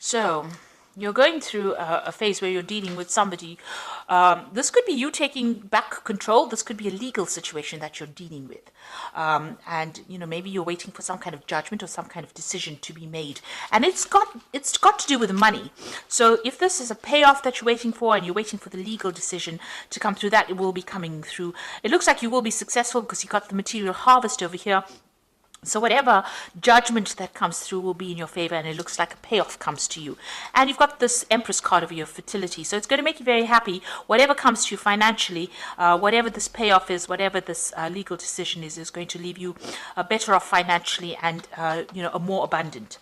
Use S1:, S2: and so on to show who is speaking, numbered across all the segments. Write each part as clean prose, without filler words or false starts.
S1: So you're going through a phase where you're dealing with somebody. This could be you taking back control. This could be a legal situation that you're dealing with. And maybe you're waiting for some kind of judgment or some kind of decision to be made. And it's got to do with money. So if this is a payoff that you're waiting for and you're waiting for the legal decision to come through, that it will be coming through. It looks like you will be successful because you got the material harvest over here. So whatever judgment that comes through will be in your favor, and it looks like a payoff comes to you. And you've got this Empress card over your fertility, so it's going to make you very happy. Whatever comes to you financially, whatever this payoff is, whatever this legal decision is going to leave you better off financially and a more abundant.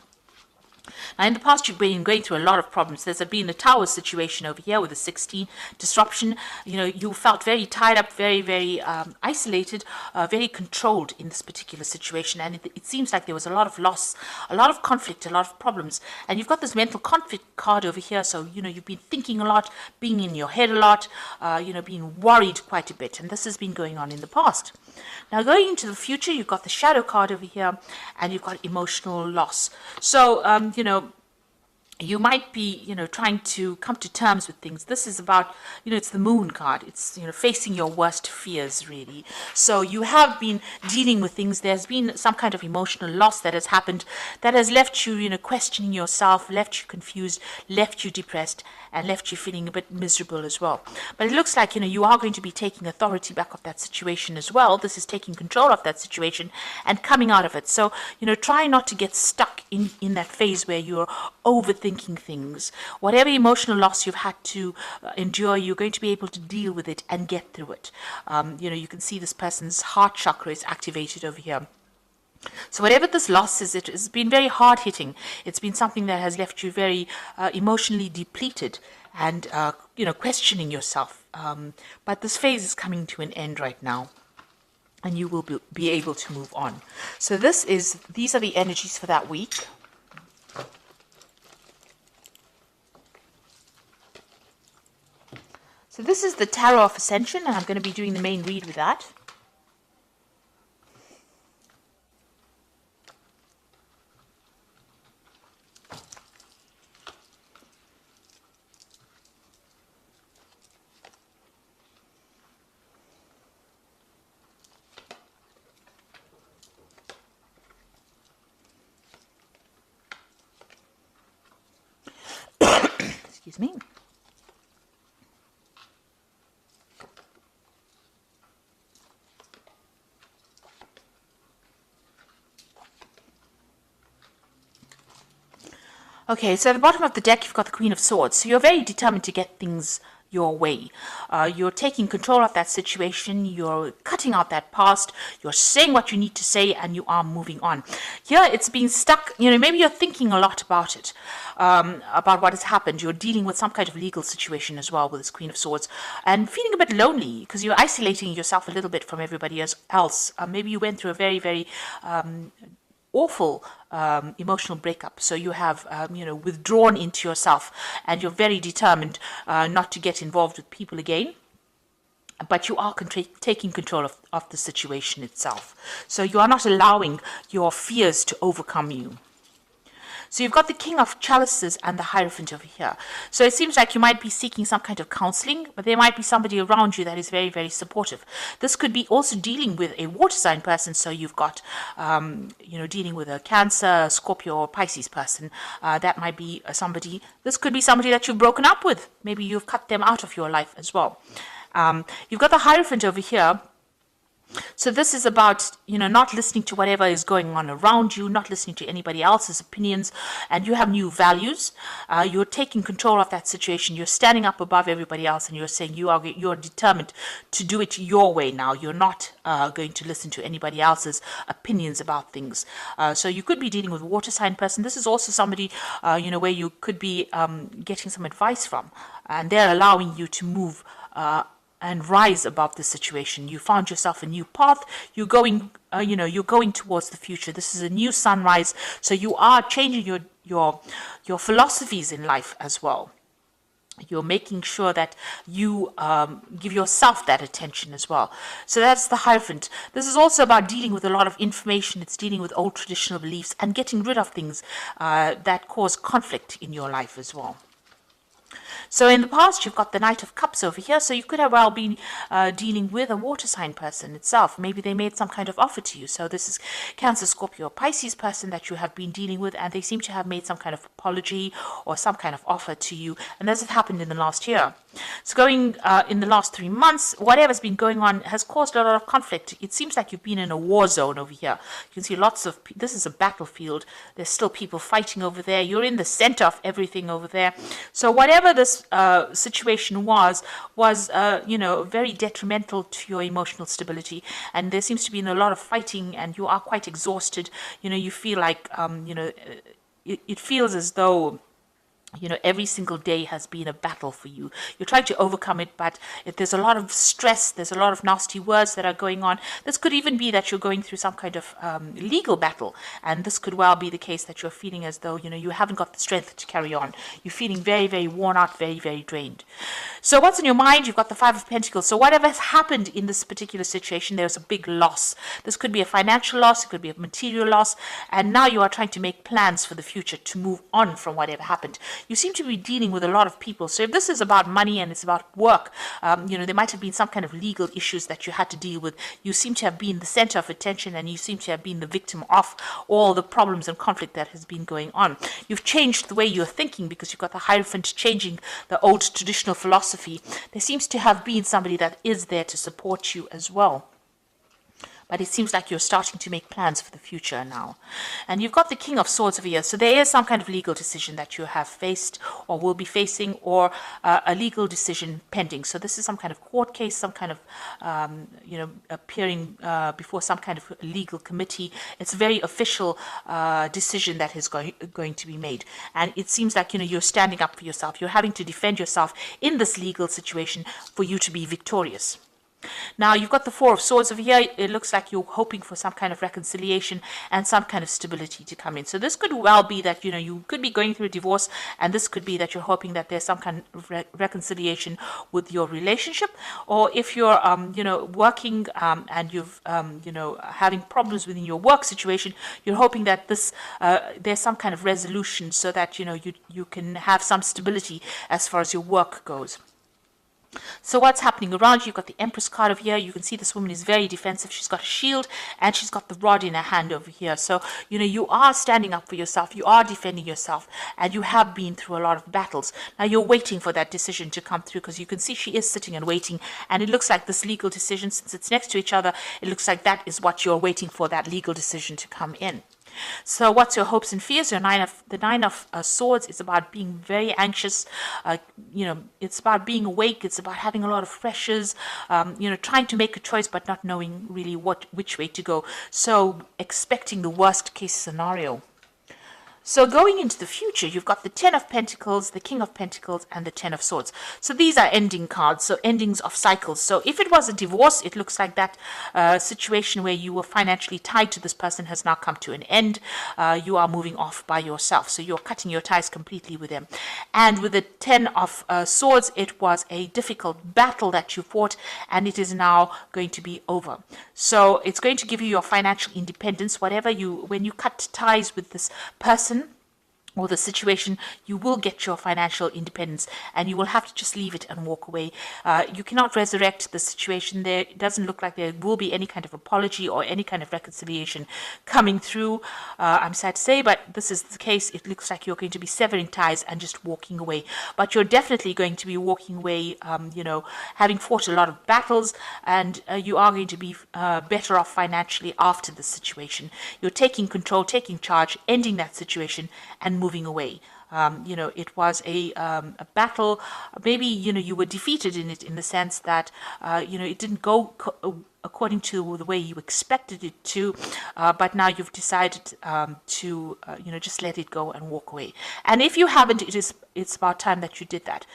S1: Now, in the past, you've been going through a lot of problems. There's been a tower situation over here with a 16 disruption. You felt very tied up, very, very isolated, very controlled in this particular situation. And it seems like there was a lot of loss, a lot of conflict, a lot of problems. And you've got this mental conflict card over here. So, you've been thinking a lot, being in your head a lot, being worried quite a bit. And this has been going on in the past. Now, going into the future, you've got the shadow card over here, and you've got emotional loss. So, you might be, trying to come to terms with things. This is about, it's the moon card. It's, facing your worst fears, really. So you have been dealing with things. There's been some kind of emotional loss that has happened that has left you, questioning yourself, left you confused, left you depressed, and left you feeling a bit miserable as well. But it looks like, you are going to be taking authority back of that situation as well. This is taking control of that situation and coming out of it. So, try not to get stuck in that phase where you're overthinking things. Whatever emotional loss you've had to endure, you're going to be able to deal with it and get through it. You can see this person's heart chakra is activated over here. So whatever this loss is, it has been very hard-hitting. It's been something that has left you very emotionally depleted and, questioning yourself. But this phase is coming to an end right now, and you will be able to move on. So these are the energies for that week. So this is the Tarot of Ascension, and I'm going to be doing the main read with that. Excuse me. Okay, so at the bottom of the deck, you've got the Queen of Swords. So you're very determined to get things your way. You're taking control of that situation. You're cutting out that past. You're saying what you need to say, and you are moving on. Here, it's being stuck. Maybe you're thinking a lot about it, about what has happened. You're dealing with some kind of legal situation as well with this Queen of Swords, and feeling a bit lonely because you're isolating yourself a little bit from everybody else. Maybe you went through a very, very awful emotional breakup. So you have, withdrawn into yourself, and you're very determined not to get involved with people again. But you are taking control of the situation itself. So you are not allowing your fears to overcome you. So you've got the King of Chalices and the Hierophant over here. So it seems like you might be seeking some kind of counseling, but there might be somebody around you that is very, very supportive. This could be also dealing with a water sign person. So you've got, dealing with a Cancer, Scorpio, or Pisces person. That might be somebody. This could be somebody that you've broken up with. Maybe you've cut them out of your life as well. You've got the Hierophant over here. So this is about, not listening to whatever is going on around you, not listening to anybody else's opinions, and you have new values. You're taking control of that situation. You're standing up above everybody else, and you're saying you're determined to do it your way now. You're not going to listen to anybody else's opinions about things. So you could be dealing with a water sign person. This is also somebody, where you could be getting some advice from, and they're allowing you to move and rise above the situation. You found yourself a new path. You're going, you're going towards the future. This is a new sunrise. So you are changing your philosophies in life as well. You're making sure that you give yourself that attention as well. So that's the Hierophant. This is also about dealing with a lot of information. It's dealing with old traditional beliefs and getting rid of things that cause conflict in your life as well. So in the past, you've got the Knight of Cups over here. So you could have well been dealing with a water sign person itself. Maybe they made some kind of offer to you. So this is Cancer, Scorpio, Pisces person that you have been dealing with, and they seem to have made some kind of apology or some kind of offer to you. And this has happened in the last year. So going in the last 3 months, whatever's been going on has caused a lot of conflict. It seems like you've been in a war zone over here. You can see lots of, this is a battlefield. There's still people fighting over there. You're in the center of everything over there. So whatever this situation was very detrimental to your emotional stability. And there seems to be a lot of fighting, and you are quite exhausted. You feel like, it feels as though every single day has been a battle for you. You're trying to overcome it, but there's a lot of stress, there's a lot of nasty words that are going on. This could even be that you're going through some kind of legal battle, and this could well be the case that you're feeling as though, you haven't got the strength to carry on. You're feeling very, very worn out, very, very drained. So what's in your mind? You've got the Five of Pentacles. So whatever has happened in this particular situation, there's a big loss. This could be a financial loss, it could be a material loss, and now you are trying to make plans for the future to move on from whatever happened. You seem to be dealing with a lot of people. So if this is about money and it's about work, there might have been some kind of legal issues that you had to deal with. You seem to have been the center of attention, and you seem to have been the victim of all the problems and conflict that has been going on. You've changed the way you're thinking because you've got the Hierophant changing the old traditional philosophy. There seems to have been somebody that is there to support you as well. But it seems like you're starting to make plans for the future now. And you've got the King of Swords over here. So there is some kind of legal decision that you have faced or will be facing, or a legal decision pending. So this is some kind of court case, some kind of, appearing before some kind of legal committee. It's a very official decision that is going to be made. And it seems like, you're standing up for yourself. You're having to defend yourself in this legal situation for you to be victorious. Now, you've got the Four of Swords over here. It looks like you're hoping for some kind of reconciliation and some kind of stability to come in. So this could well be that, you could be going through a divorce, and this could be that you're hoping that there's some kind of reconciliation with your relationship. Or if you're, working and you've, having problems within your work situation, you're hoping that there's some kind of resolution so that, you can have some stability as far as your work goes. So what's happening around you? You've got the Empress card over here. You can see this woman is very defensive. She's got a shield and she's got the rod in her hand over here. So, you are standing up for yourself. You are defending yourself, and you have been through a lot of battles. Now you're waiting for that decision to come through, because you can see she is sitting and waiting. And it looks like this legal decision, since it's next to each other, it looks like that is what you're waiting for, that legal decision to come in. So what's your hopes and fears? The Nine of Swords is about being very anxious. It's about being awake. It's about having a lot of pressures, trying to make a choice but not knowing really which way to go. So expecting the worst case scenario. So going into the future, you've got the Ten of Pentacles, the King of Pentacles, and the Ten of Swords. So these are ending cards, so endings of cycles. So if it was a divorce, it looks like that situation where you were financially tied to this person has now come to an end. You are moving off by yourself. So you're cutting your ties completely with them. And with the Ten of Swords, it was a difficult battle that you fought, and it is now going to be over. So it's going to give you your financial independence. When you cut ties with this person or the situation, you will get your financial independence, and you will have to just leave it and walk away. You cannot resurrect the situation there. It doesn't look like there will be any kind of apology or any kind of reconciliation coming through. I'm sad to say, but this is the case. It looks like you're going to be severing ties and just walking away. But you're definitely going to be walking away, having fought a lot of battles, and you are going to be better off financially after this situation. You're taking control, taking charge, ending that situation, and moving away. It was a battle. Maybe, you were defeated in it, in the sense that, it didn't go according to the way you expected it to, but now you've decided to, just let it go and walk away. And if you haven't, it's about time that you did that.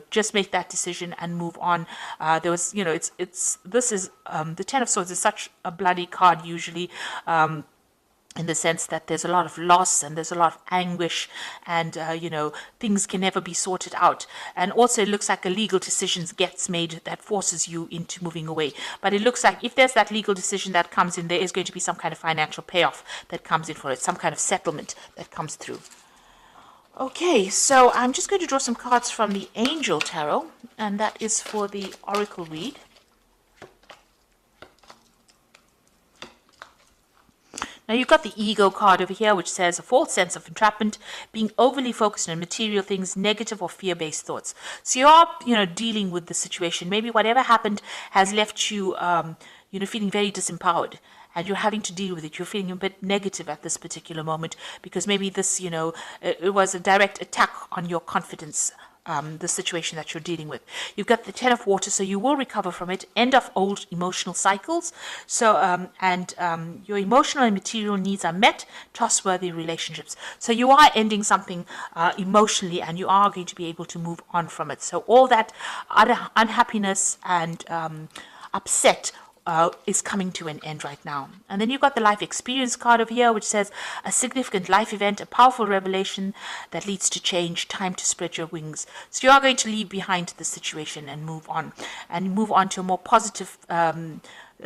S1: Just make that decision and move on. The Ten of Swords is such a bloody card usually. in the sense that there's a lot of loss and there's a lot of anguish, and things can never be sorted out. And also it looks like a legal decision gets made that forces you into moving away. But it looks like if there's that legal decision that comes in, there is going to be some kind of financial payoff that comes in for it, some kind of settlement that comes through. Okay, so I'm just going to draw some cards from the Angel Tarot, and that is for the Oracle read. Now you've got the Ego card over here, which says a false sense of entrapment, being overly focused on material things, negative or fear-based thoughts. So you are, dealing with the situation. Maybe whatever happened has left you, feeling very disempowered, and you're having to deal with it. You're feeling a bit negative at this particular moment because maybe this, it was a direct attack on your confidence. The situation that you're dealing with. You've got the Ten of Water, so you will recover from it. End of old emotional cycles. So, your emotional and material needs are met. Trustworthy relationships. So you are ending something emotionally, and you are going to be able to move on from it. So all that unhappiness and upset is coming to an end right now. And then you've got the life experience card over here, which says a significant life event, a powerful revelation that leads to change, time to spread your wings. So you are going to leave behind the situation and move on to a more positive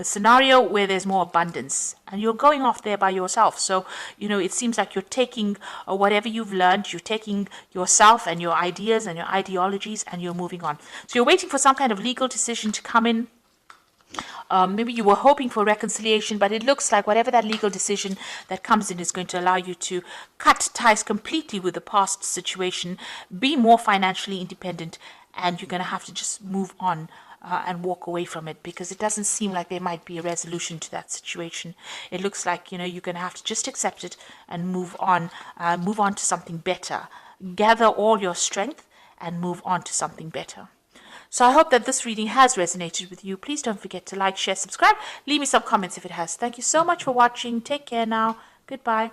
S1: scenario where there's more abundance, and you're going off there by yourself. So it seems like you're taking whatever you've learned, you're taking yourself and your ideas and your ideologies, and you're moving on. So you're waiting for some kind of legal decision to come in. Maybe you were hoping for reconciliation, but it looks like whatever that legal decision that comes in is going to allow you to cut ties completely with the past situation, be more financially independent, and you're going to have to just move on and walk away from it, because it doesn't seem like there might be a resolution to that situation. It looks like you're going to have to just accept it and move on to something better. Gather all your strength and move on to something better. So I hope that this reading has resonated with you. Please don't forget to like, share, subscribe. Leave me some comments if it has. Thank you so much for watching. Take care now. Goodbye.